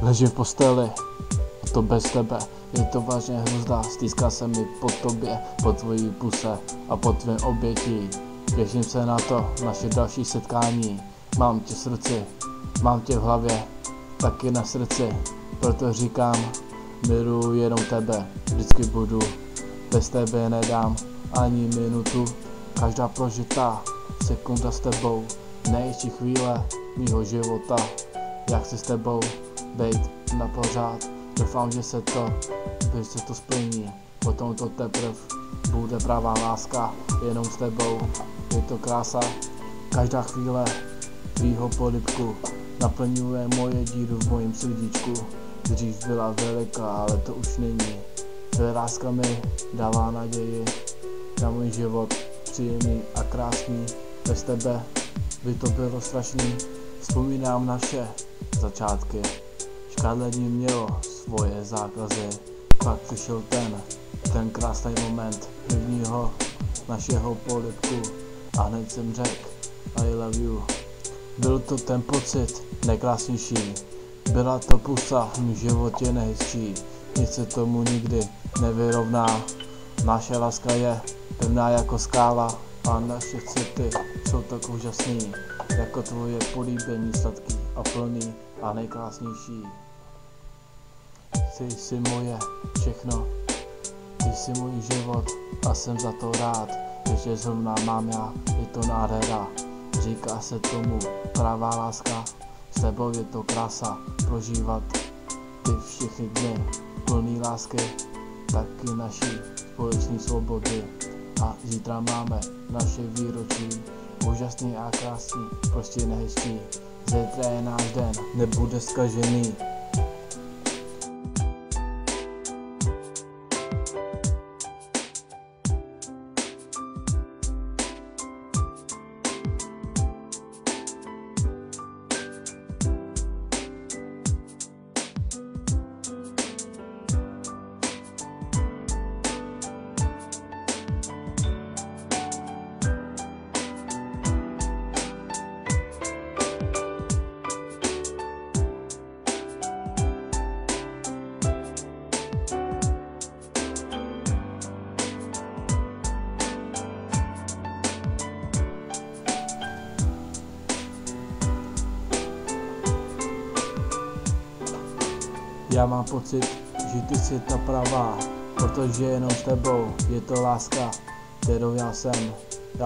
Ležím v posteli, to bez tebe, je to vážně hrůza, stýská se mi po tobě, po tvojí puse a po tvém obětí. Těším se na to, naše další setkání, mám tě v srdci, mám tě v hlavě, taky na srdci, proto říkám, miluji jenom tebe, vždycky budu, bez tebe nedám ani minutu, každá prožitá sekunda s tebou, největší chvíle mýho života, já chci s tebou bejt na pořád, doufám, že se to splní, potom to teprve bude pravá láska, jenom s tebou, je to krása, každá chvíle tvýho polibku naplňuje moje díru v mojím srdíčku, dřív byla veliká, ale to už není, tvoje láska mi dává naději na můj život, příjemný a krásný, bez tebe by to bylo strašný, vzpomínám naše začátky, škádlení mělo svoje zákazy, pak přišel ten krásný moment prvního našeho polibku a hned jsem řekl I love you. Byl to ten pocit nejkrásnější, byla to pusa v mém životě nejhezčí, nic se tomu nikdy nevyrovná, naše láska je pevná jako skála a naše city jsou tak úžasný, jako tvoje políbení sladký a plný a nejkrásnější. Ty jsi moje všechno, ty jsi můj život a jsem za to rád, že zrovna mám já, je to nádhera, říká se tomu pravá láska, s tebou je to krása, prožívat ty všechny dny, plný lásky, taky naší společní svobody a zítra máme naše výročí, úžasný a krásný, prostě nehezčí, zítra je náš den, nebude zkažený. Já mám pocit, že ty jsi ta pravá, protože jenom s tebou je to láska, kterou já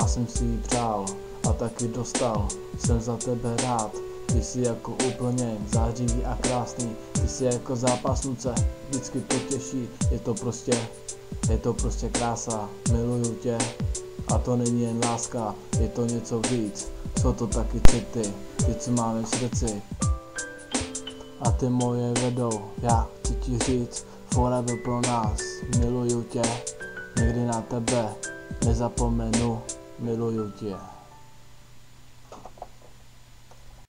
jsem si ji přál a taky dostal, jsem za tebe rád, ty jsi jako úplně zářivý a krásný, ty jsi jako zápasnice, vždycky potěší, je to prostě krása, miluju tě a to není jen láska, je to něco víc, jsou to taky city, ty co máme v srdci. A ty moje vedou, já chci ti říct, forever pro nás, miluju tě, nikdy na tebe nezapomenu, miluju tě.